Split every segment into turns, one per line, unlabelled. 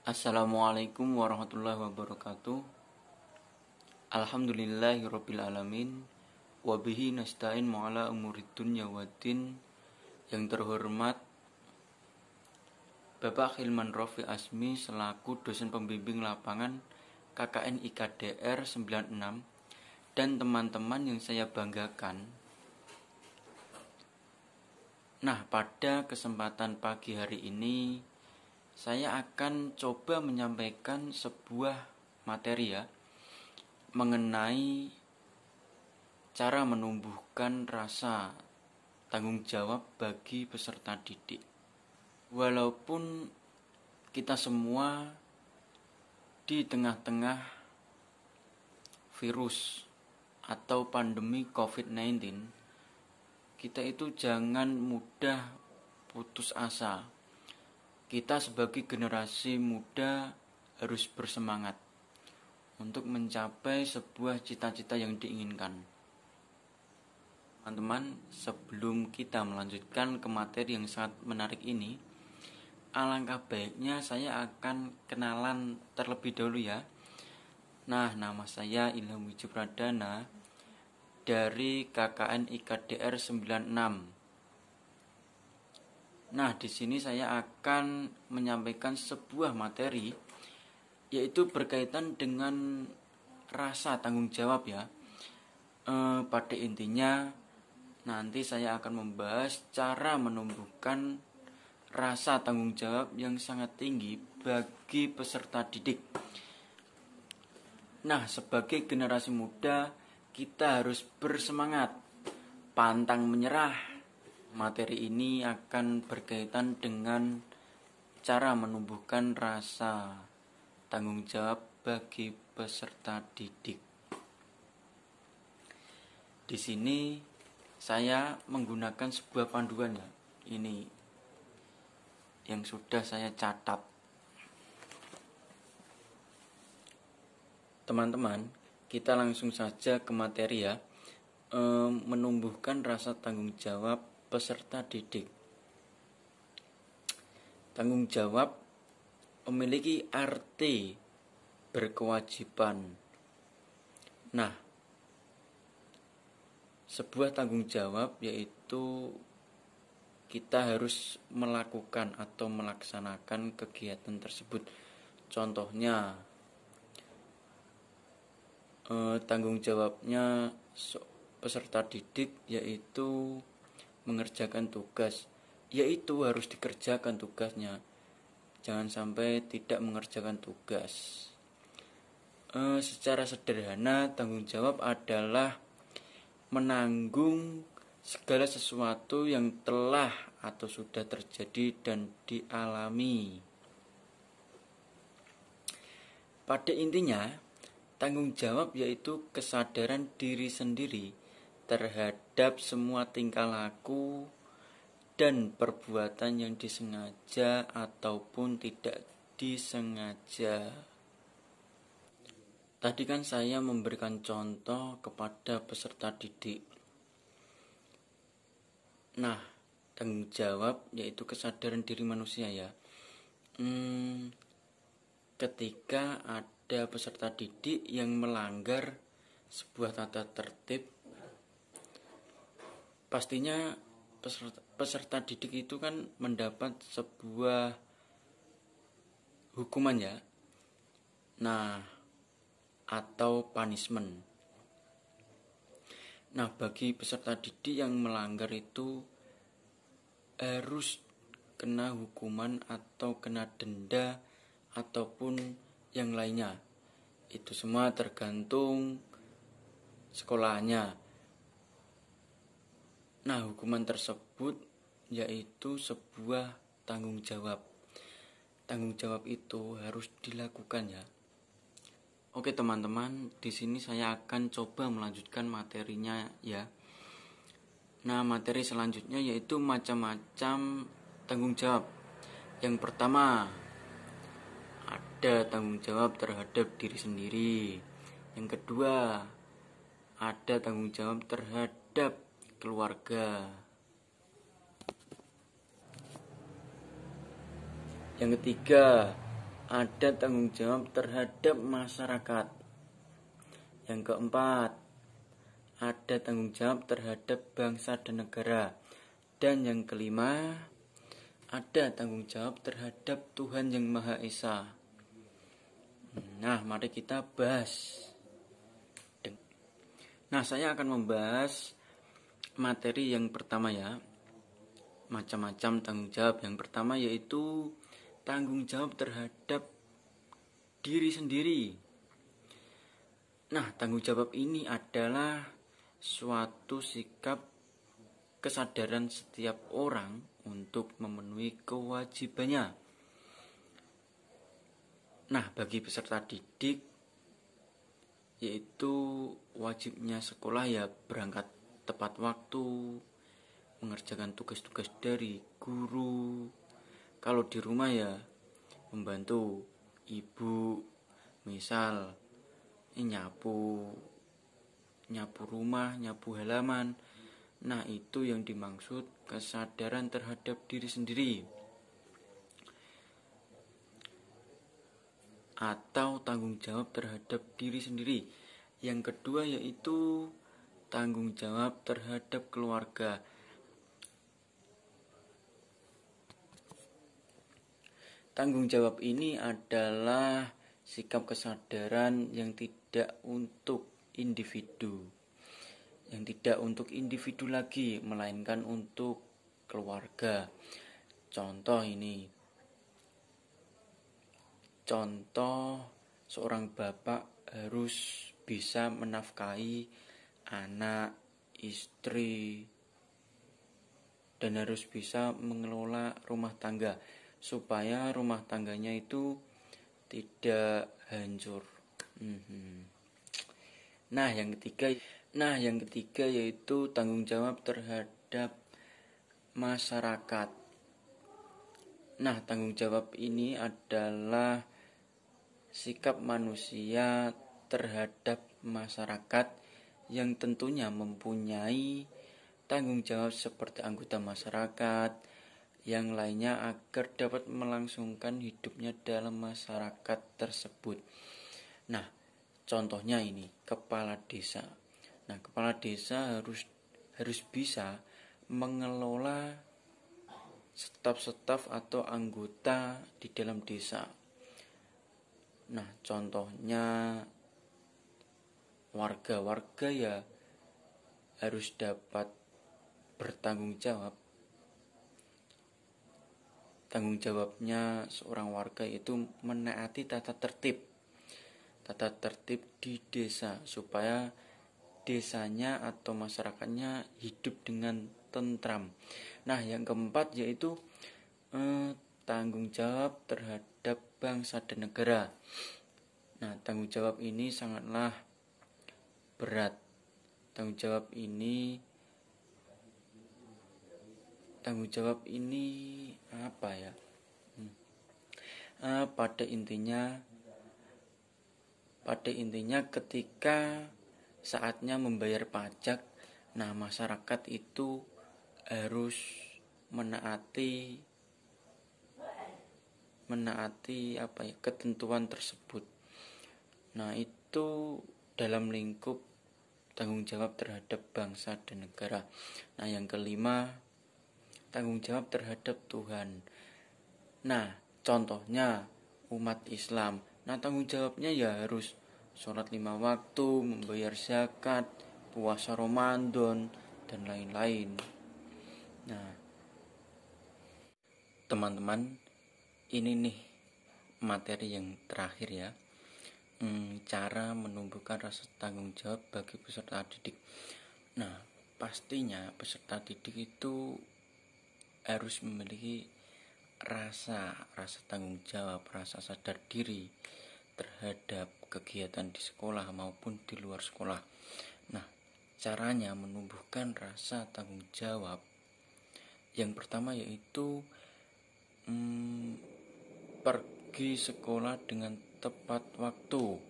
Assalamualaikum warahmatullahi wabarakatuh. Alhamdulillahirabbil alamin. Wabihi nasta'in ma'ala umurid dunya waddin. Yang terhormat Bapak Hilman Rofi Asmi selaku dosen pembimbing lapangan KKN IKDR 96 dan teman-teman yang saya banggakan. Nah, pada kesempatan pagi hari ini saya akan coba menyampaikan sebuah materi mengenai cara menumbuhkan rasa tanggung jawab bagi peserta didik. Walaupun kita semua di tengah-tengah virus atau pandemi COVID-19, kita itu jangan mudah putus asa. Kita sebagai generasi muda harus bersemangat untuk mencapai sebuah cita-cita yang diinginkan. Teman-teman, sebelum kita melanjutkan ke materi yang sangat menarik ini, alangkah baiknya saya akan kenalan terlebih dahulu ya. Nah, nama saya Ilham Wijupradana dari KKN IKDR 96. Nah, di sini saya akan menyampaikan sebuah materi yaitu berkaitan dengan rasa tanggung jawab ya. Pada intinya nanti saya akan membahas cara menumbuhkan rasa tanggung jawab yang sangat tinggi bagi peserta didik. Nah, sebagai generasi muda kita harus bersemangat, pantang menyerah. Materi ini akan berkaitan dengan cara menumbuhkan rasa tanggung jawab bagi peserta didik. Di sini saya menggunakan sebuah panduan ya. Ini yang sudah saya catat. Teman-teman, kita langsung saja ke materi ya. Menumbuhkan rasa tanggung jawab peserta didik. Tanggung jawab memiliki arti berkewajiban. Nah, sebuah tanggung jawab yaitu kita harus melakukan atau melaksanakan kegiatan tersebut. Contohnya, tanggung jawabnya peserta didik yaitu mengerjakan tugas, yaitu harus dikerjakan tugasnya. Jangan sampai tidak mengerjakan tugas. Secara sederhana, tanggung jawab adalah menanggung segala sesuatu yang telah atau sudah terjadi dan dialami. Pada intinya, tanggung jawab yaitu kesadaran diri sendiri terhadap semua tingkah laku dan perbuatan yang disengaja ataupun tidak disengaja. Tadi kan saya memberikan contoh kepada peserta didik. Nah, tanggung jawab yaitu kesadaran diri manusia ya. Ketika ada peserta didik yang melanggar sebuah tata tertib, pastinya peserta didik itu kan mendapat sebuah hukuman ya. Nah, atau punishment. Nah, bagi peserta didik yang melanggar itu harus kena hukuman atau kena denda ataupun yang lainnya. Itu semua tergantung sekolahnya. Nah, hukuman tersebut yaitu sebuah tanggung jawab. Tanggung jawab itu harus dilakukan ya. Oke teman-teman, di sini saya akan coba melanjutkan materinya ya. Nah, materi selanjutnya yaitu macam-macam tanggung jawab. Yang pertama, ada tanggung jawab terhadap diri sendiri. Yang kedua, ada tanggung jawab terhadap keluarga. Yang ketiga, ada tanggung jawab terhadap masyarakat. Yang keempat, ada tanggung jawab terhadap bangsa dan negara. Dan yang kelima, ada tanggung jawab terhadap Tuhan Yang Maha Esa. Nah, mari kita bahas. Nah, saya akan membahas materi yang pertama ya. Macam-macam tanggung jawab. Yang pertama yaitu tanggung jawab terhadap diri sendiri. Nah, tanggung jawab ini adalah suatu sikap kesadaran setiap orang untuk memenuhi kewajibannya. Nah, bagi peserta didik yaitu wajibnya sekolah ya berangkat tepat waktu, mengerjakan tugas-tugas dari guru. Kalau di rumah ya membantu ibu, misal nyapu rumah, nyapu halaman. Nah, itu yang dimaksud kesadaran terhadap diri sendiri atau tanggung jawab terhadap diri sendiri. Yang kedua yaitu tanggung jawab terhadap keluarga. Tanggung jawab ini adalah sikap kesadaran yang tidak untuk individu, lagi, melainkan untuk keluarga. Contoh, seorang bapak harus bisa menafkahi anak, istri, dan harus bisa mengelola rumah tangga supaya rumah tangganya itu tidak hancur. Nah, yang ketiga yaitu tanggung jawab terhadap masyarakat. Nah, tanggung jawab ini adalah sikap manusia terhadap masyarakat yang tentunya mempunyai tanggung jawab seperti anggota masyarakat yang lainnya agar dapat melangsungkan hidupnya dalam masyarakat tersebut. Nah, contohnya ini kepala desa. Nah, kepala desa harus bisa mengelola staf-staf atau anggota di dalam desa. Nah, contohnya warga ya harus dapat bertanggung jawab. Tanggung jawabnya seorang warga itu menaati tata tertib di desa supaya desanya atau masyarakatnya hidup dengan tentram. Nah, yang keempat yaitu tanggung jawab terhadap bangsa dan negara. Nah, tanggung jawab ini sangatlah berat. Tanggung jawab ini apa ya? Pada intinya ketika saatnya membayar pajak, nah masyarakat itu harus menaati ketentuan tersebut. Nah, itu dalam lingkup tanggung jawab terhadap bangsa dan negara. Nah, yang kelima, tanggung jawab terhadap Tuhan. Nah, contohnya umat Islam. Nah, tanggung jawabnya ya harus sholat 5 waktu, membayar zakat, puasa Ramadan, dan lain-lain. Nah, teman-teman, ini nih materi yang terakhir ya. Cara menumbuhkan rasa tanggung jawab bagi peserta didik. Nah, pastinya peserta didik itu harus memiliki rasa tanggung jawab, rasa sadar diri terhadap kegiatan di sekolah maupun di luar sekolah. Nah, caranya menumbuhkan rasa tanggung jawab yang pertama yaitu pergi sekolah dengan tepat waktu.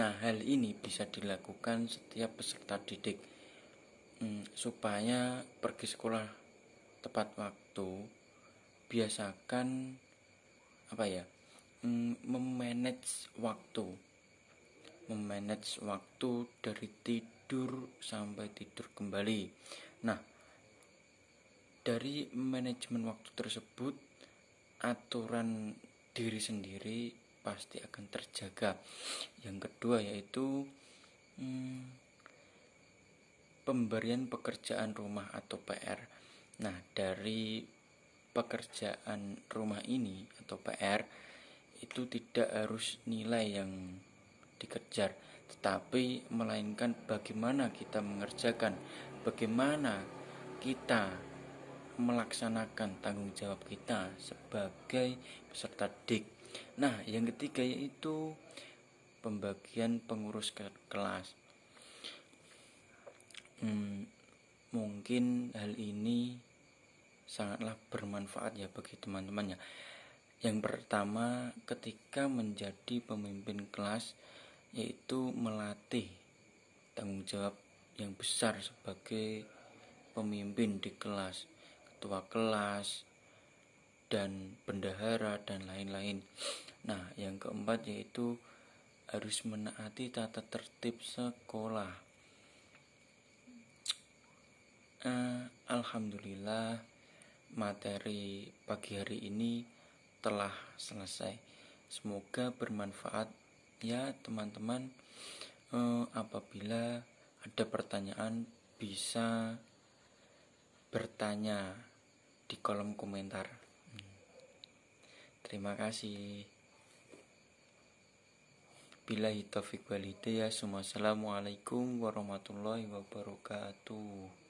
Nah, hal ini bisa dilakukan setiap peserta didik supaya pergi sekolah tepat waktu biasakan memanage waktu dari tidur sampai tidur kembali. Nah, dari manajemen waktu tersebut, aturan diri sendiri pasti akan terjaga. Yang kedua yaitu pemberian pekerjaan rumah atau PR. Nah, dari pekerjaan rumah ini atau PR itu tidak harus nilai yang dikejar, tetapi melainkan bagaimana kita mengerjakan, bagaimana kita melaksanakan tanggung jawab kita sebagai peserta DIK. Nah, yang ketiga yaitu pembagian pengurus kelas. Mungkin hal ini sangatlah bermanfaat ya bagi teman-teman ya. Yang pertama, ketika menjadi pemimpin kelas yaitu melatih tanggung jawab yang besar sebagai pemimpin di kelas, ketua kelas dan bendahara dan lain-lain. Nah, yang keempat yaitu harus menaati tata tertib sekolah. Alhamdulillah, materi pagi hari ini telah selesai. Semoga bermanfaat ya teman-teman. Apabila ada pertanyaan bisa bertanya di kolom komentar. Terima kasih. Billahi taufiq wal hidayah. Assalamualaikum warahmatullahi wabarakatuh.